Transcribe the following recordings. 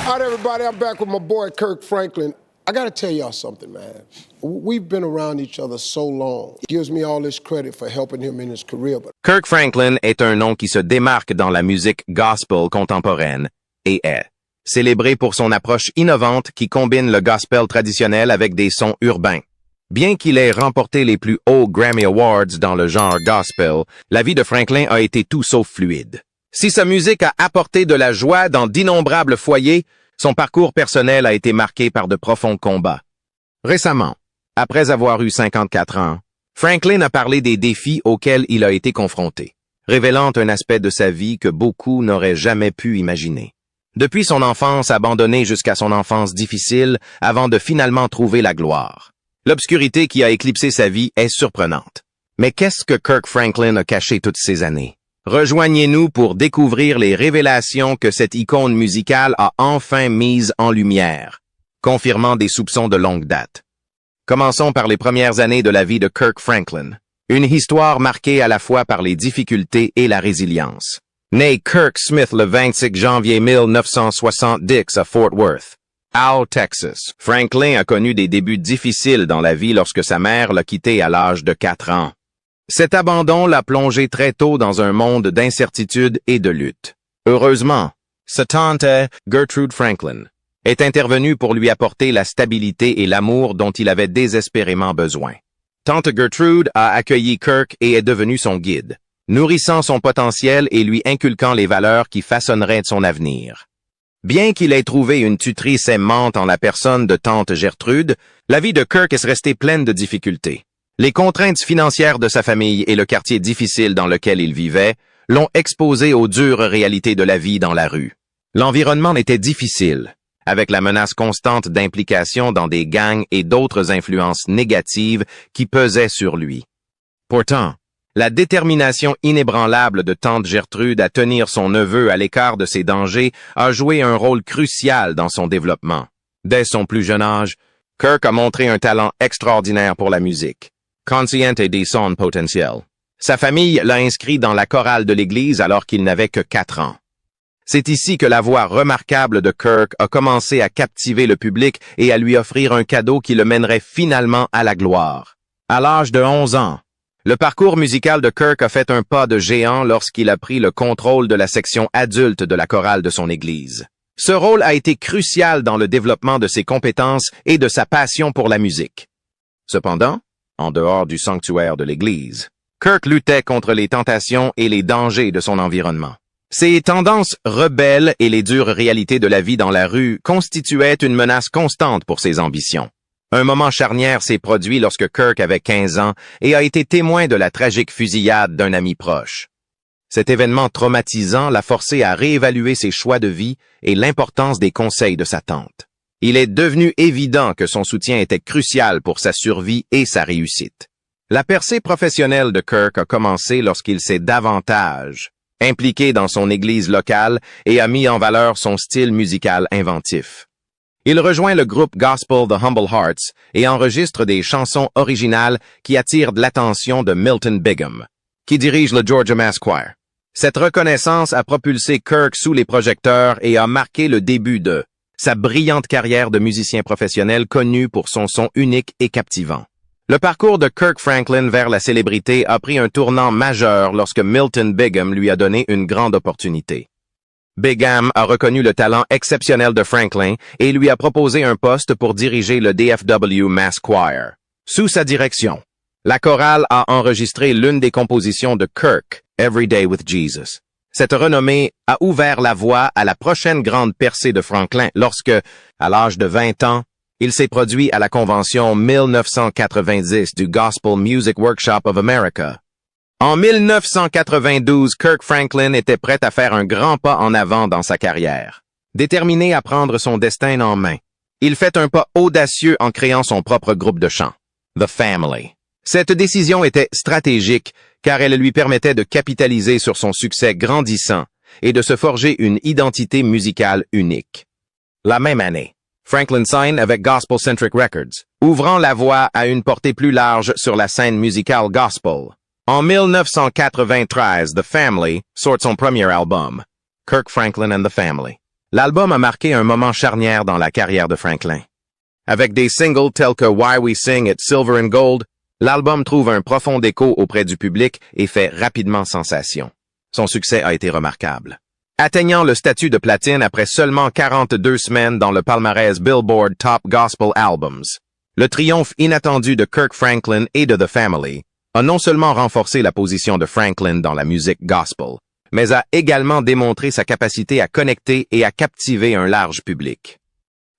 All right, everybody, I'm back with my boy Kirk Franklin. I gotta tell y'all something, man. We've been around each other so long. He gives me all this credit for helping him in his career, but Kirk Franklin est un nom qui se démarque dans la musique gospel contemporaine et est célébré pour son approche innovante qui combine le gospel traditionnel avec des sons urbains. Bien qu'il ait remporté les plus hauts Grammy Awards dans le genre gospel, la vie de Franklin a été tout sauf fluide. Si sa musique a apporté de la joie dans d'innombrables foyers, son parcours personnel a été marqué par de profonds combats. Récemment, après avoir eu 54 ans, Franklin a parlé des défis auxquels il a été confronté, révélant un aspect de sa vie que beaucoup n'auraient jamais pu imaginer. Depuis son enfance abandonnée jusqu'à son enfance difficile, avant de finalement trouver la gloire. L'obscurité qui a éclipsé sa vie est surprenante. Mais qu'est-ce que Kirk Franklin a caché toutes ces années? Rejoignez-nous pour découvrir les révélations que cette icône musicale a enfin mises en lumière, confirmant des soupçons de longue date. Commençons par les premières années de la vie de Kirk Franklin, une histoire marquée à la fois par les difficultés et la résilience. Né Kirk Smith le 25 janvier 1970 à Fort Worth, Al, Texas, Franklin a connu des débuts difficiles dans la vie lorsque sa mère l'a quitté à l'âge de 4 ans. Cet abandon l'a plongé très tôt dans un monde d'incertitude et de lutte. Heureusement, sa tante, Gertrude Franklin, est intervenue pour lui apporter la stabilité et l'amour dont il avait désespérément besoin. Tante Gertrude a accueilli Kirk et est devenue son guide, nourrissant son potentiel et lui inculquant les valeurs qui façonneraient son avenir. Bien qu'il ait trouvé une tutrice aimante en la personne de tante Gertrude, la vie de Kirk est restée pleine de difficultés. Les contraintes financières de sa famille et le quartier difficile dans lequel il vivait l'ont exposé aux dures réalités de la vie dans la rue. L'environnement était difficile, avec la menace constante d'implication dans des gangs et d'autres influences négatives qui pesaient sur lui. Pourtant, la détermination inébranlable de tante Gertrude à tenir son neveu à l'écart de ces dangers a joué un rôle crucial dans son développement. Dès son plus jeune âge, Kirk a montré un talent extraordinaire pour la musique, conscient de son potentiel. Sa famille l'a inscrit dans la chorale de l'église alors qu'il n'avait que 4 ans. C'est ici que la voix remarquable de Kirk a commencé à captiver le public et à lui offrir un cadeau qui le mènerait finalement à la gloire. À l'âge de 11 ans, le parcours musical de Kirk a fait un pas de géant lorsqu'il a pris le contrôle de la section adulte de la chorale de son église. Ce rôle a été crucial dans le développement de ses compétences et de sa passion pour la musique. Cependant, en dehors du sanctuaire de l'église, Kirk luttait contre les tentations et les dangers de son environnement. Ses tendances rebelles et les dures réalités de la vie dans la rue constituaient une menace constante pour ses ambitions. Un moment charnière s'est produit lorsque Kirk avait 15 ans et a été témoin de la tragique fusillade d'un ami proche. Cet événement traumatisant l'a forcé à réévaluer ses choix de vie et l'importance des conseils de sa tante. Il est devenu évident que son soutien était crucial pour sa survie et sa réussite. La percée professionnelle de Kirk a commencé lorsqu'il s'est davantage impliqué dans son église locale et a mis en valeur son style musical inventif. Il rejoint le groupe gospel The Humble Hearts et enregistre des chansons originales qui attirent l'attention de Milton Bigham, qui dirige le Georgia Mass Choir. Cette reconnaissance a propulsé Kirk sous les projecteurs et a marqué le début de sa brillante carrière de musicien professionnel connu pour son son unique et captivant. Le parcours de Kirk Franklin vers la célébrité a pris un tournant majeur lorsque Milton Bigham lui a donné une grande opportunité. Bigham a reconnu le talent exceptionnel de Franklin et lui a proposé un poste pour diriger le DFW Mass Choir. Sous sa direction, la chorale a enregistré l'une des compositions de Kirk, Every Day with Jesus. Cette renommée a ouvert la voie à la prochaine grande percée de Franklin lorsque, à l'âge de 20 ans, il s'est produit à la convention 1990 du Gospel Music Workshop of America. En 1992, Kirk Franklin était prêt à faire un grand pas en avant dans sa carrière. Déterminé à prendre son destin en main, il fait un pas audacieux en créant son propre groupe de chant, The Family. Cette décision était stratégique car elle lui permettait de capitaliser sur son succès grandissant et de se forger une identité musicale unique. La même année, Franklin signe avec Gospel Centric Records, ouvrant la voie à une portée plus large sur la scène musicale gospel. En 1993, The Family sort son premier album, Kirk Franklin and the Family. L'album a marqué un moment charnière dans la carrière de Franklin. Avec des singles tels que Why We Sing et Silver and Gold, l'album trouve un profond écho auprès du public et fait rapidement sensation. Son succès a été remarquable. Atteignant le statut de platine après seulement 42 semaines dans le palmarès Billboard Top Gospel Albums. Le triomphe inattendu de Kirk Franklin et de The Family a non seulement renforcé la position de Franklin dans la musique gospel, mais a également démontré sa capacité à connecter et à captiver un large public.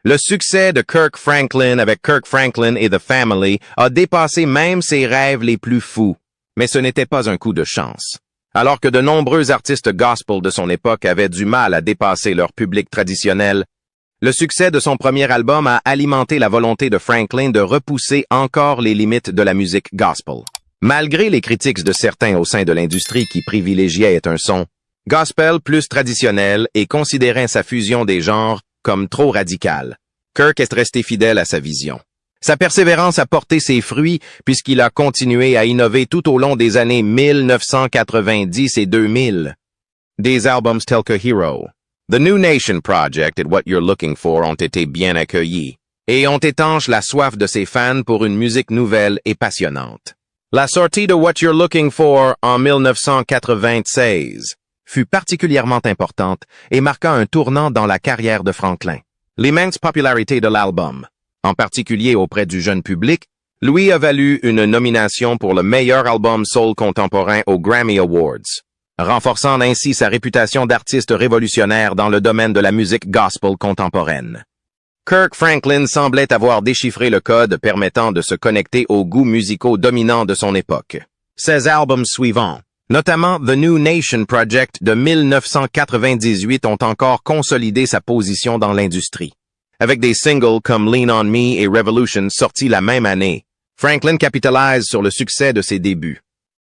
Le succès de Kirk Franklin avec Kirk Franklin et The Family a dépassé même ses rêves les plus fous, mais ce n'était pas un coup de chance. Alors que de nombreux artistes gospel de son époque avaient du mal à dépasser leur public traditionnel, le succès de son premier album a alimenté la volonté de Franklin de repousser encore les limites de la musique gospel. Malgré les critiques de certains au sein de l'industrie qui privilégiaient un son gospel plus traditionnel et considéraient sa fusion des genres comme trop radicale, Kirk est resté fidèle à sa vision. Sa persévérance a porté ses fruits puisqu'il a continué à innover tout au long des années 1990 et 2000. Des albums tels que Hero, The New Nation Project et What You're Looking For ont été bien accueillis et ont étanché la soif de ses fans pour une musique nouvelle et passionnante. La sortie de What You're Looking For en 1996 fut particulièrement importante et marqua un tournant dans la carrière de Franklin. L'immense popularité de l'album, en particulier auprès du jeune public, lui a valu une nomination pour le meilleur album soul contemporain aux Grammy Awards, renforçant ainsi sa réputation d'artiste révolutionnaire dans le domaine de la musique gospel contemporaine. Kirk Franklin semblait avoir déchiffré le code permettant de se connecter aux goûts musicaux dominants de son époque. Ses albums suivants, notamment The New Nation Project de 1998, ont encore consolidé sa position dans l'industrie. Avec des singles comme Lean on Me et Revolution sortis la même année, Franklin capitalise sur le succès de ses débuts.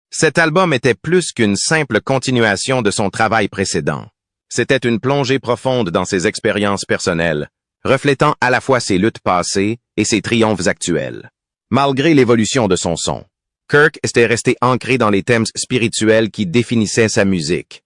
Cet album était plus qu'une simple continuation de son travail précédent. C'était une plongée profonde dans ses expériences personnelles, reflétant à la fois ses luttes passées et ses triomphes actuels. Malgré l'évolution de son son, Kirk était resté ancré dans les thèmes spirituels qui définissaient sa musique.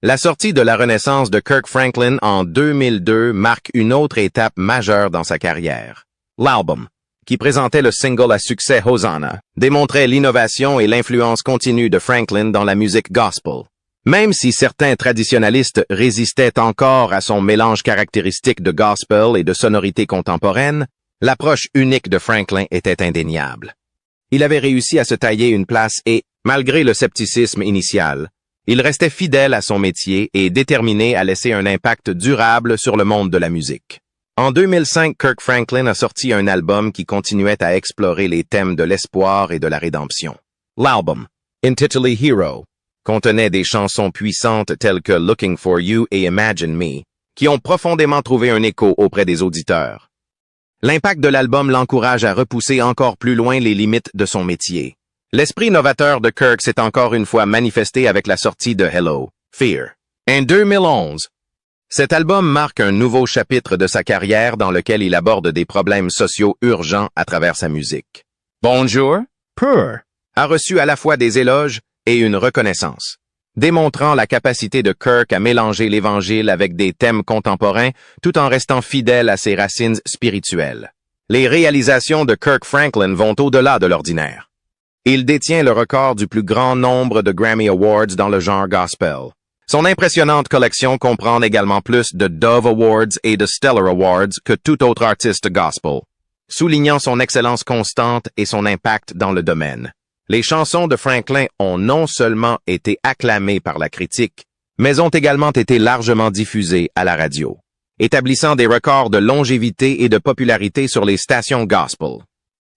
La sortie de la renaissance de Kirk Franklin en 2002 marque une autre étape majeure dans sa carrière. L'album, qui présentait le single à succès Hosanna, démontrait l'innovation et l'influence continue de Franklin dans la musique gospel. Même si certains traditionalistes résistaient encore à son mélange caractéristique de gospel et de sonorité contemporaine, l'approche unique de Franklin était indéniable. Il avait réussi à se tailler une place et, malgré le scepticisme initial, il restait fidèle à son métier et déterminé à laisser un impact durable sur le monde de la musique. En 2005, Kirk Franklin a sorti un album qui continuait à explorer les thèmes de l'espoir et de la rédemption. L'album, intitulé Hero, contenait des chansons puissantes telles que Looking for You et Imagine Me, qui ont profondément trouvé un écho auprès des auditeurs. L'impact de l'album l'encourage à repousser encore plus loin les limites de son métier. L'esprit novateur de Kirk s'est encore une fois manifesté avec la sortie de Hello, Fear. En 2011, cet album marque un nouveau chapitre de sa carrière dans lequel il aborde des problèmes sociaux urgents à travers sa musique. Bonjour, Pur a reçu à la fois des éloges et une reconnaissance, démontrant la capacité de Kirk à mélanger l'Évangile avec des thèmes contemporains tout en restant fidèle à ses racines spirituelles. Les réalisations de Kirk Franklin vont au-delà de l'ordinaire. Il détient le record du plus grand nombre de Grammy Awards dans le genre gospel. Son impressionnante collection comprend également plus de Dove Awards et de Stellar Awards que tout autre artiste gospel, soulignant son excellence constante et son impact dans le domaine. Les chansons de Franklin ont non seulement été acclamées par la critique, mais ont également été largement diffusées à la radio, établissant des records de longévité et de popularité sur les stations gospel.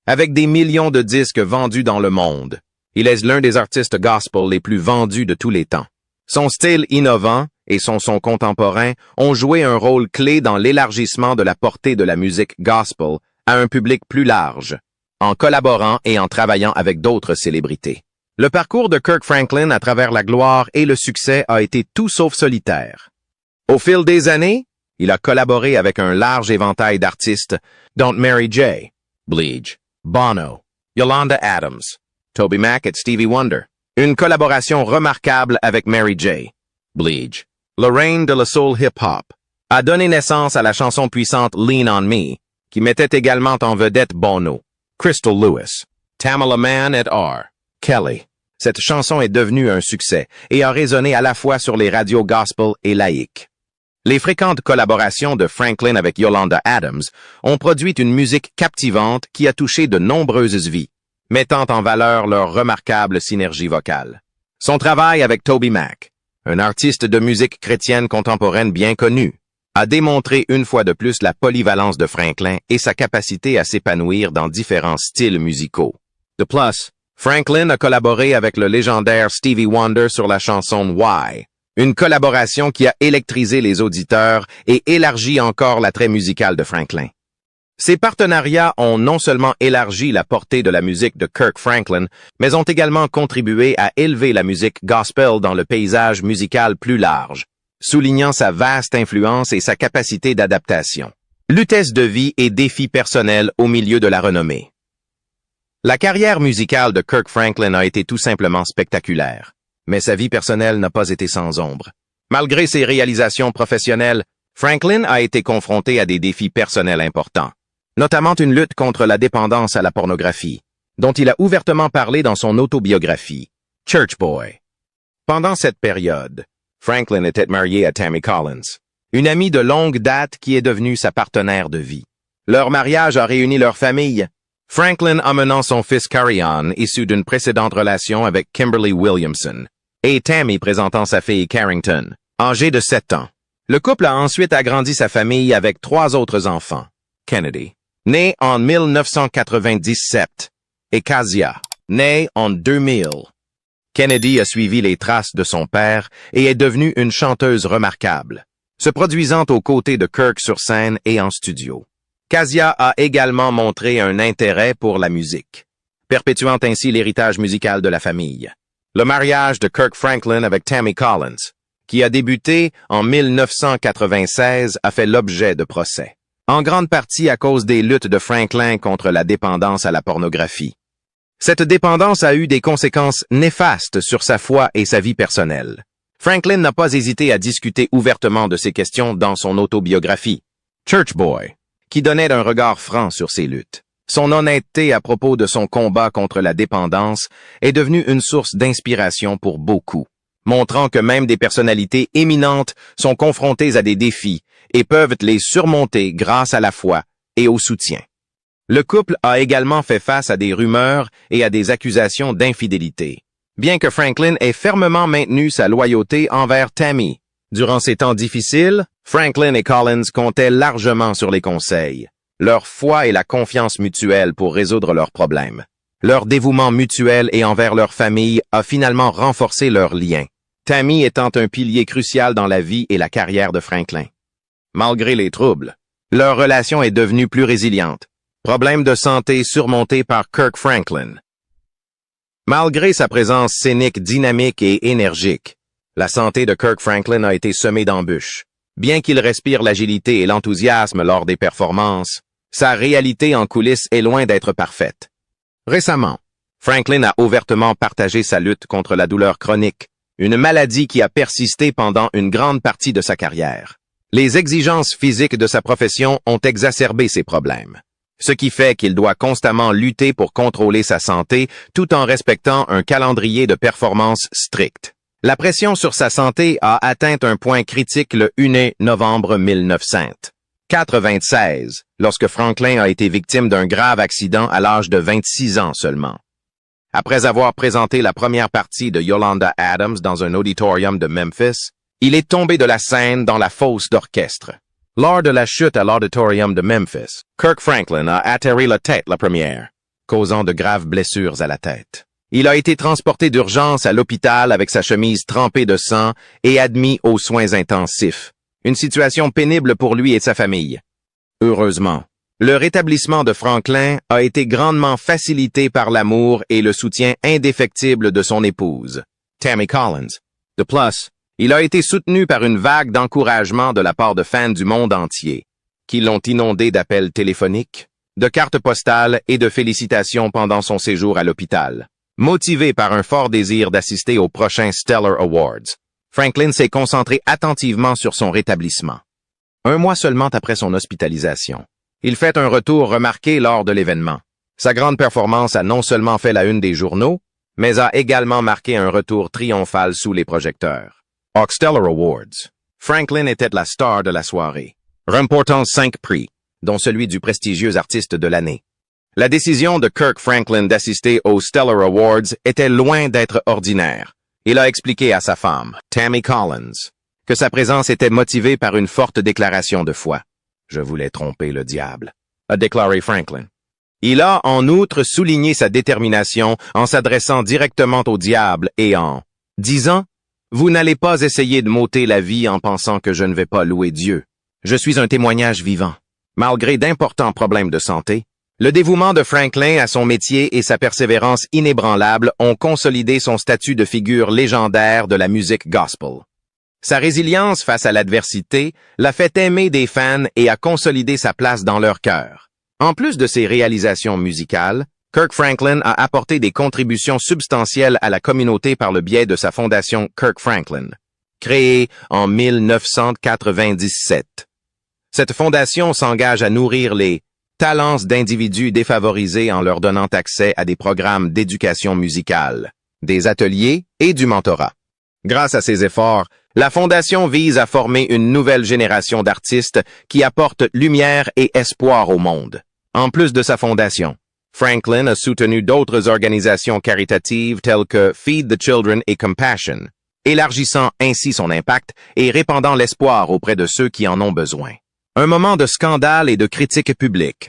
Avec des millions de disques vendus dans le monde, il est l'un des artistes gospel les plus vendus de tous les temps. Son style innovant et son son contemporain ont joué un rôle clé dans l'élargissement de la portée de la musique gospel à un public plus large, en collaborant et en travaillant avec d'autres célébrités. Le parcours de Kirk Franklin à travers la gloire et le succès a été tout sauf solitaire. Au fil des années, il a collaboré avec un large éventail d'artistes, dont Mary J., Bleach, Bono, Yolanda Adams, Toby Mac et Stevie Wonder. Une collaboration remarquable avec Mary J., Bleach, Lorraine de la Soul Hip Hop, a donné naissance à la chanson puissante Lean on Me, qui mettait également en vedette Bono, Crystal Lewis, Tamala Mann et R. Kelly. Cette chanson est devenue un succès et a résonné à la fois sur les radios gospel et laïques. Les fréquentes collaborations de Franklin avec Yolanda Adams ont produit une musique captivante qui a touché de nombreuses vies, mettant en valeur leur remarquable synergie vocale. Son travail avec Toby Mac, un artiste de musique chrétienne contemporaine bien connu, a démontré une fois de plus la polyvalence de Franklin et sa capacité à s'épanouir dans différents styles musicaux. De plus, Franklin a collaboré avec le légendaire Stevie Wonder sur la chanson Why, une collaboration qui a électrisé les auditeurs et élargi encore l'attrait musical de Franklin. Ces partenariats ont non seulement élargi la portée de la musique de Kirk Franklin, mais ont également contribué à élever la musique gospel dans le paysage musical plus large, soulignant sa vaste influence et sa capacité d'adaptation. Luttesse de vie et défis personnels au milieu de la renommée. La carrière musicale de Kirk Franklin a été tout simplement spectaculaire, mais sa vie personnelle n'a pas été sans ombre. Malgré ses réalisations professionnelles, Franklin a été confronté à des défis personnels importants, notamment une lutte contre la dépendance à la pornographie, dont il a ouvertement parlé dans son autobiographie, Church Boy. Pendant cette période, Franklin était marié à Tammy Collins, une amie de longue date qui est devenue sa partenaire de vie. Leur mariage a réuni leur famille, Franklin amenant son fils Carry-On, issu d'une précédente relation avec Kimberly Williamson, et Tammy présentant sa fille Carrington, âgée de 7 ans. Le couple a ensuite agrandi sa famille avec 3 autres enfants, Kennedy, né en 1997, et Kezia, née en 2000. Kennedy a suivi les traces de son père et est devenue une chanteuse remarquable, se produisant aux côtés de Kirk sur scène et en studio. Kezia a également montré un intérêt pour la musique, perpétuant ainsi l'héritage musical de la famille. Le mariage de Kirk Franklin avec Tammy Collins, qui a débuté en 1996, a fait l'objet de procès, en grande partie à cause des luttes de Franklin contre la dépendance à la pornographie. Cette dépendance a eu des conséquences néfastes sur sa foi et sa vie personnelle. Franklin n'a pas hésité à discuter ouvertement de ces questions dans son autobiographie, Church Boy, qui donnait un regard franc sur ses luttes. Son honnêteté à propos de son combat contre la dépendance est devenue une source d'inspiration pour beaucoup, montrant que même des personnalités éminentes sont confrontées à des défis et peuvent les surmonter grâce à la foi et au soutien. Le couple a également fait face à des rumeurs et à des accusations d'infidélité, bien que Franklin ait fermement maintenu sa loyauté envers Tammy. Durant ces temps difficiles, Franklin et Collins comptaient largement sur les conseils, leur foi et la confiance mutuelle pour résoudre leurs problèmes. Leur dévouement mutuel et envers leur famille a finalement renforcé leurs liens, Tammy étant un pilier crucial dans la vie et la carrière de Franklin. Malgré les troubles, leur relation est devenue plus résiliente, problème de santé surmonté par Kirk Franklin. Malgré sa présence scénique dynamique et énergique, la santé de Kirk Franklin a été semée d'embûches. Bien qu'il respire l'agilité et l'enthousiasme lors des performances, sa réalité en coulisses est loin d'être parfaite. Récemment, Franklin a ouvertement partagé sa lutte contre la douleur chronique, une maladie qui a persisté pendant une grande partie de sa carrière. Les exigences physiques de sa profession ont exacerbé ces problèmes, ce qui fait qu'il doit constamment lutter pour contrôler sa santé tout en respectant un calendrier de performance strict. La pression sur sa santé a atteint un point critique le 1er novembre 1996, lorsque Franklin a été victime d'un grave accident à l'âge de 26 ans seulement. Après avoir présenté la première partie de Yolanda Adams dans un auditorium de Memphis, il est tombé de la scène dans la fosse d'orchestre. Lors de la chute à l'auditorium de Memphis, Kirk Franklin a atterri la tête la première, causant de graves blessures à la tête. Il a été transporté d'urgence à l'hôpital avec sa chemise trempée de sang et admis aux soins intensifs. Une situation pénible pour lui et sa famille. Heureusement, le rétablissement de Franklin a été grandement facilité par l'amour et le soutien indéfectible de son épouse, Tammy Collins. De plus, il a été soutenu par une vague d'encouragement de la part de fans du monde entier, qui l'ont inondé d'appels téléphoniques, de cartes postales et de félicitations pendant son séjour à l'hôpital. Motivé par un fort désir d'assister aux prochains Stellar Awards, Franklin s'est concentré attentivement sur son rétablissement. un mois seulement après son hospitalisation. Il fait un retour remarqué lors de l'événement. Sa grande performance a non seulement fait la une des journaux, mais a également marqué un retour triomphal sous les projecteurs. Aux Stellar Awards, Franklin était la star de la soirée, remportant 5 prix, dont celui du prestigieux artiste de l'année. La décision de Kirk Franklin d'assister aux Stellar Awards était loin d'être ordinaire. Il a expliqué à sa femme, Tammy Collins, que sa présence était motivée par une forte déclaration de foi. « Je voulais tromper le diable », a déclaré Franklin. Il a en outre souligné sa détermination en s'adressant directement au diable et en disant « Vous n'allez pas essayer de m'ôter la vie en pensant que je ne vais pas louer Dieu. Je suis un témoignage vivant. » Malgré d'importants problèmes de santé, le dévouement de Franklin à son métier et sa persévérance inébranlable ont consolidé son statut de figure légendaire de la musique gospel. Sa résilience face à l'adversité l'a fait aimer des fans et a consolidé sa place dans leur cœur. En plus de ses réalisations musicales, Kirk Franklin a apporté des contributions substantielles à la communauté par le biais de sa fondation Kirk Franklin, créée en 1997. Cette fondation s'engage à nourrir les talents d'individus défavorisés en leur donnant accès à des programmes d'éducation musicale, des ateliers et du mentorat. Grâce à ces efforts, la Fondation vise à former une nouvelle génération d'artistes qui apportent lumière et espoir au monde. En plus de sa fondation, Franklin a soutenu d'autres organisations caritatives telles que Feed the Children et Compassion, élargissant ainsi son impact et répandant l'espoir auprès de ceux qui en ont besoin. Un moment de scandale et de critique publique.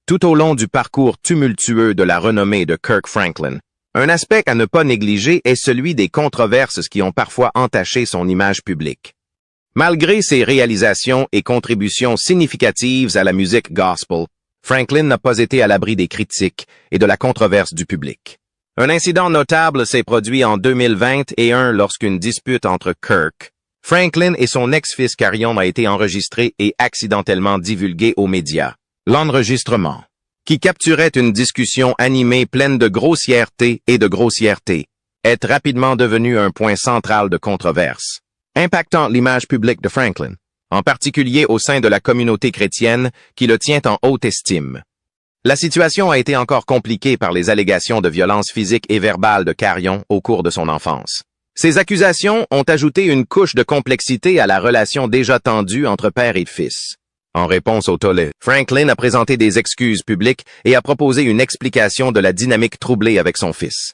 Tout au long du parcours tumultueux de la renommée de Kirk Franklin, un aspect à ne pas négliger est celui des controverses qui ont parfois entaché son image publique. Malgré ses réalisations et contributions significatives à la musique gospel, Franklin n'a pas été à l'abri des critiques et de la controverse du public. Un incident notable s'est produit en 2021 lorsqu'une dispute entre Kirk, Franklin et son ex-fils Carion a été enregistrée et accidentellement divulguée aux médias. L'enregistrement, qui capturait une discussion animée pleine de grossièreté, est rapidement devenu un point central de controverse, impactant l'image publique de Franklin, en particulier au sein de la communauté chrétienne qui le tient en haute estime. La situation a été encore compliquée par les allégations de violence physique et verbale de Carion au cours de son enfance. Ces accusations ont ajouté une couche de complexité à la relation déjà tendue entre père et fils. En réponse au tollé, Franklin a présenté des excuses publiques et a proposé une explication de la dynamique troublée avec son fils.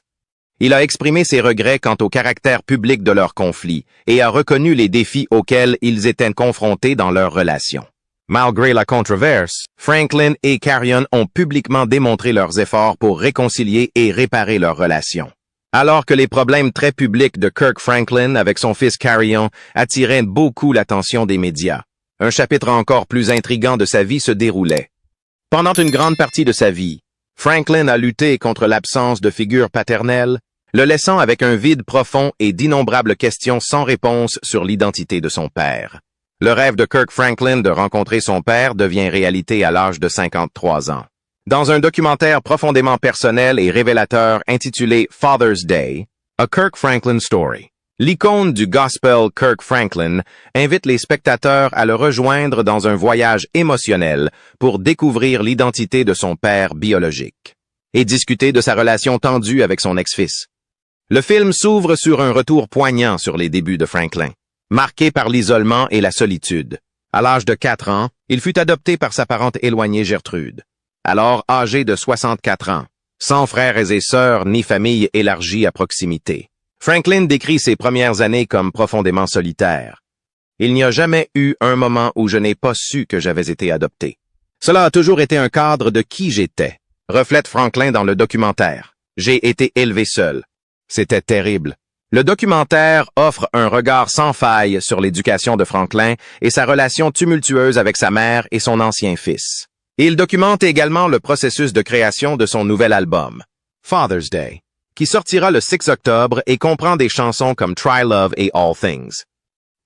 Il a exprimé ses regrets quant au caractère public de leur conflit et a reconnu les défis auxquels ils étaient confrontés dans leur relation. Malgré la controverse, Franklin et Carion ont publiquement démontré leurs efforts pour réconcilier et réparer leur relation. Alors que les problèmes très publics de Kirk Franklin avec son fils Carion attiraient beaucoup l'attention des médias, un chapitre encore plus intrigant de sa vie se déroulait. Pendant une grande partie de sa vie, Franklin a lutté contre l'absence de figure paternelle, le laissant avec un vide profond et d'innombrables questions sans réponse sur l'identité de son père. Le rêve de Kirk Franklin de rencontrer son père devient réalité à l'âge de 53 ans. Dans un documentaire profondément personnel et révélateur intitulé Father's Day, A Kirk Franklin Story, l'icône du gospel Kirk Franklin invite les spectateurs à le rejoindre dans un voyage émotionnel pour découvrir l'identité de son père biologique et discuter de sa relation tendue avec son ex-fils. Le film s'ouvre sur un retour poignant sur les débuts de Franklin, marqué par l'isolement et la solitude. À l'âge de 4 ans, il fut adopté par sa parente éloignée Gertrude. Alors âgé de 64 ans, sans frères et sœurs ni famille élargie à proximité. Franklin décrit ses premières années comme profondément solitaires. Il n'y a jamais eu un moment où je n'ai pas su que j'avais été adopté. Cela a toujours été un cadre de qui j'étais, reflète Franklin dans le documentaire. J'ai été élevé seul. C'était terrible. Le documentaire offre un regard sans faille sur l'éducation de Franklin et sa relation tumultueuse avec sa mère et son ancien fils. Il documente également le processus de création de son nouvel album, Father's Day, qui sortira le 6 octobre et comprend des chansons comme Try Love et All Things.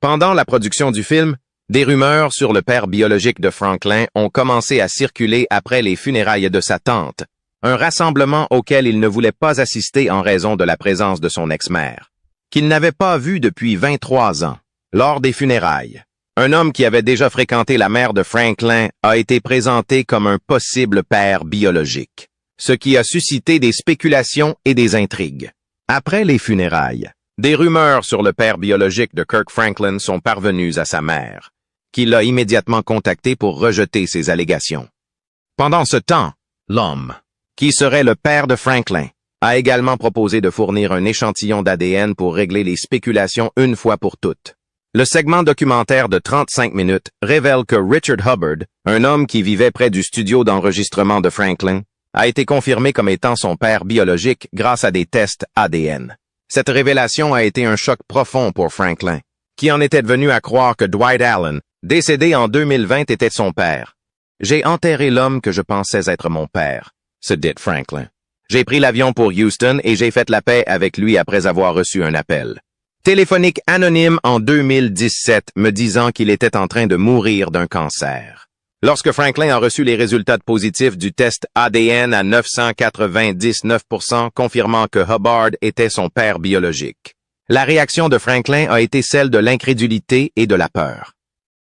Pendant la production du film, des rumeurs sur le père biologique de Franklin ont commencé à circuler après les funérailles de sa tante, un rassemblement auquel il ne voulait pas assister en raison de la présence de son ex-mère, qu'il n'avait pas vue depuis 23 ans. Lors des funérailles, un homme qui avait déjà fréquenté la mère de Franklin a été présenté comme un possible père biologique, ce qui a suscité des spéculations et des intrigues. Après les funérailles, des rumeurs sur le père biologique de Kirk Franklin sont parvenues à sa mère, qui l'a immédiatement contacté pour rejeter ces allégations. Pendant ce temps, l'homme, qui serait le père de Franklin, a également proposé de fournir un échantillon d'ADN pour régler les spéculations une fois pour toutes. Le segment documentaire de 35 minutes révèle que Richard Hubbard, un homme qui vivait près du studio d'enregistrement de Franklin, a été confirmé comme étant son père biologique grâce à des tests ADN. Cette révélation a été un choc profond pour Franklin, qui en était devenu à croire que Dwight Allen, décédé en 2020, était son père. « J'ai enterré l'homme que je pensais être mon père », se dit Franklin. « J'ai pris l'avion pour Houston et j'ai fait la paix avec lui après avoir reçu un appel téléphonique anonyme en 2017 me disant qu'il était en train de mourir d'un cancer. Lorsque Franklin a reçu les résultats positifs du test ADN à 999% confirmant que Hubbard était son père biologique, la réaction de Franklin a été celle de l'incrédulité et de la peur.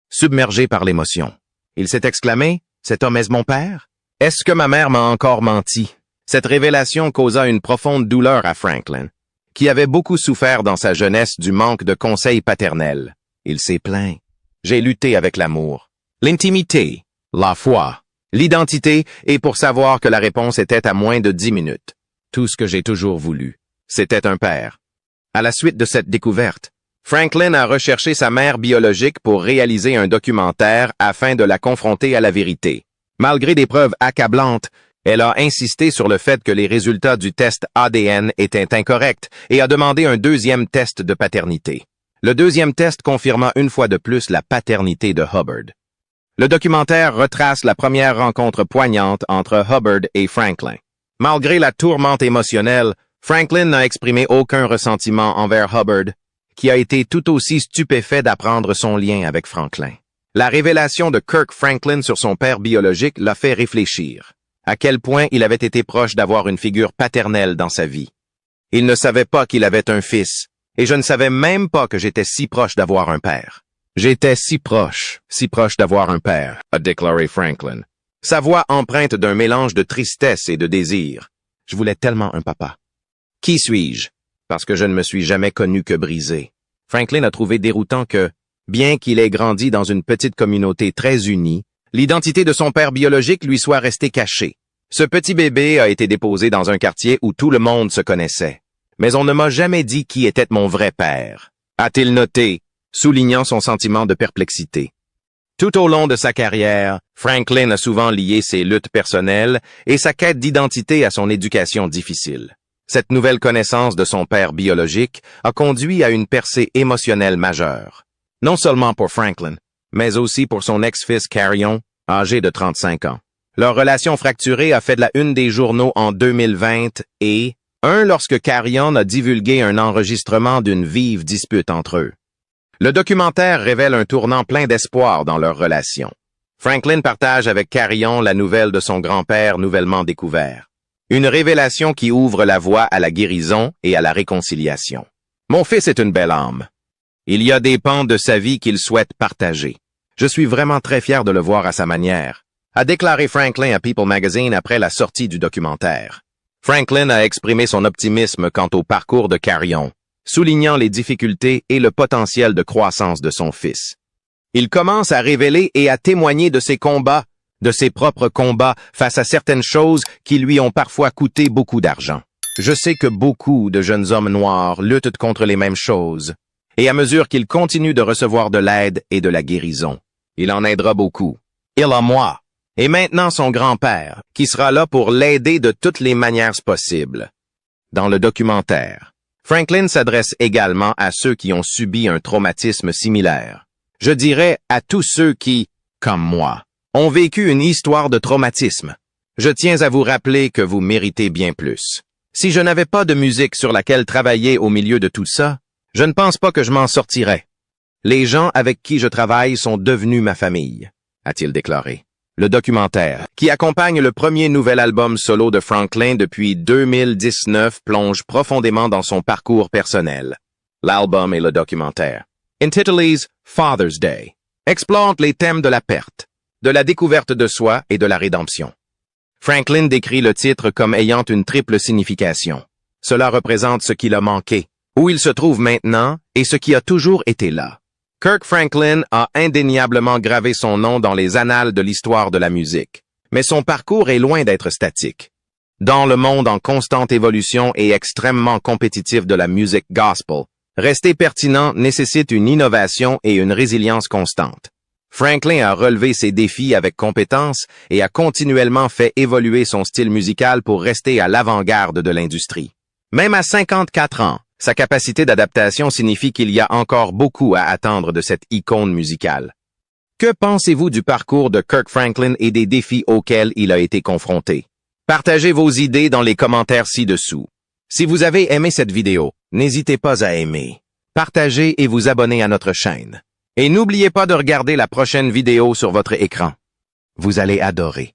Submergé par l'émotion, il s'est exclamé « Cet homme est mon père? Est-ce que ma mère m'a encore menti? » Cette révélation causa une profonde douleur à Franklin, qui avait beaucoup souffert dans sa jeunesse du manque de conseils paternels. Il s'est plaint. J'ai lutté avec l'amour, l'intimité, la foi, l'identité, et pour savoir que la réponse était à moins de 10 minutes. Tout ce que j'ai toujours voulu, c'était un père. À la suite de cette découverte, Franklin a recherché sa mère biologique pour réaliser un documentaire afin de la confronter à la vérité. Malgré des preuves accablantes, elle a insisté sur le fait que les résultats du test ADN étaient incorrects et a demandé un deuxième test de paternité. Le deuxième test confirma une fois de plus la paternité de Hubbard. Le documentaire retrace la première rencontre poignante entre Hubbard et Franklin. Malgré la tourmente émotionnelle, Franklin n'a exprimé aucun ressentiment envers Hubbard, qui a été tout aussi stupéfait d'apprendre son lien avec Franklin. La révélation de Kirk Franklin sur son père biologique l'a fait réfléchir. À quel point il avait été proche d'avoir une figure paternelle dans sa vie. Il ne savait pas qu'il avait un fils, et je ne savais même pas que j'étais si proche d'avoir un père. J'étais si proche d'avoir un père, a déclaré Franklin. Sa voix empreinte d'un mélange de tristesse et de désir. Je voulais tellement un papa. Qui suis-je? Parce que je ne me suis jamais connu que brisé. Franklin a trouvé déroutant que, bien qu'il ait grandi dans une petite communauté très unie, l'identité de son père biologique lui soit restée cachée. Ce petit bébé a été déposé dans un quartier où tout le monde se connaissait. Mais on ne m'a jamais dit qui était mon vrai père, a-t-il noté, soulignant son sentiment de perplexité. Tout au long de sa carrière, Franklin a souvent lié ses luttes personnelles et sa quête d'identité à son éducation difficile. Cette nouvelle connaissance de son père biologique a conduit à une percée émotionnelle majeure. Non seulement pour Franklin, mais aussi pour son ex-fils Carrion, âgé de 35 ans. Leur relation fracturée a fait de la une des journaux en 2020 et lorsque Carrion a divulgué un enregistrement d'une vive dispute entre eux. Le documentaire révèle un tournant plein d'espoir dans leur relation. Franklin partage avec Carrion la nouvelle de son grand-père nouvellement découvert. Une révélation qui ouvre la voie à la guérison et à la réconciliation. Mon fils est une belle âme. Il y a des pans de sa vie qu'il souhaite partager. Je suis vraiment très fier de le voir à sa manière, a déclaré Franklin à People Magazine après la sortie du documentaire. Franklin a exprimé son optimisme quant au parcours de Carrion, soulignant les difficultés et le potentiel de croissance de son fils. Il commence à révéler et à témoigner de ses combats, de ses propres combats face à certaines choses qui lui ont parfois coûté beaucoup d'argent. Je sais que beaucoup de jeunes hommes noirs luttent contre les mêmes choses. Et à mesure qu'il continue de recevoir de l'aide et de la guérison, il en aidera beaucoup. Il a moi, et maintenant son grand-père, qui sera là pour l'aider de toutes les manières possibles. Dans le documentaire, Franklin s'adresse également à ceux qui ont subi un traumatisme similaire. Je dirais à tous ceux qui, comme moi, ont vécu une histoire de traumatisme. Je tiens à vous rappeler que vous méritez bien plus. Si je n'avais pas de musique sur laquelle travailler au milieu de tout ça, je ne pense pas que je m'en sortirais. Les gens avec qui je travaille sont devenus ma famille, a-t-il déclaré. Le documentaire, qui accompagne le premier nouvel album solo de Franklin depuis 2019, plonge profondément dans son parcours personnel. L'album et le documentaire. Intitulé Father's Day, explore les thèmes de la perte, de la découverte de soi et de la rédemption. Franklin décrit le titre comme ayant une triple signification. Cela représente ce qu'il a manqué, où il se trouve maintenant et ce qui a toujours été là. Kirk Franklin a indéniablement gravé son nom dans les annales de l'histoire de la musique, mais son parcours est loin d'être statique. Dans le monde en constante évolution et extrêmement compétitif de la musique gospel, rester pertinent nécessite une innovation et une résilience constante. Franklin a relevé ses défis avec compétence et a continuellement fait évoluer son style musical pour rester à l'avant-garde de l'industrie. Même à 54 ans, sa capacité d'adaptation signifie qu'il y a encore beaucoup à attendre de cette icône musicale. Que pensez-vous du parcours de Kirk Franklin et des défis auxquels il a été confronté? Partagez vos idées dans les commentaires ci-dessous. Si vous avez aimé cette vidéo, n'hésitez pas à aimer, partager et vous abonner à notre chaîne. Et n'oubliez pas de regarder la prochaine vidéo sur votre écran. Vous allez adorer.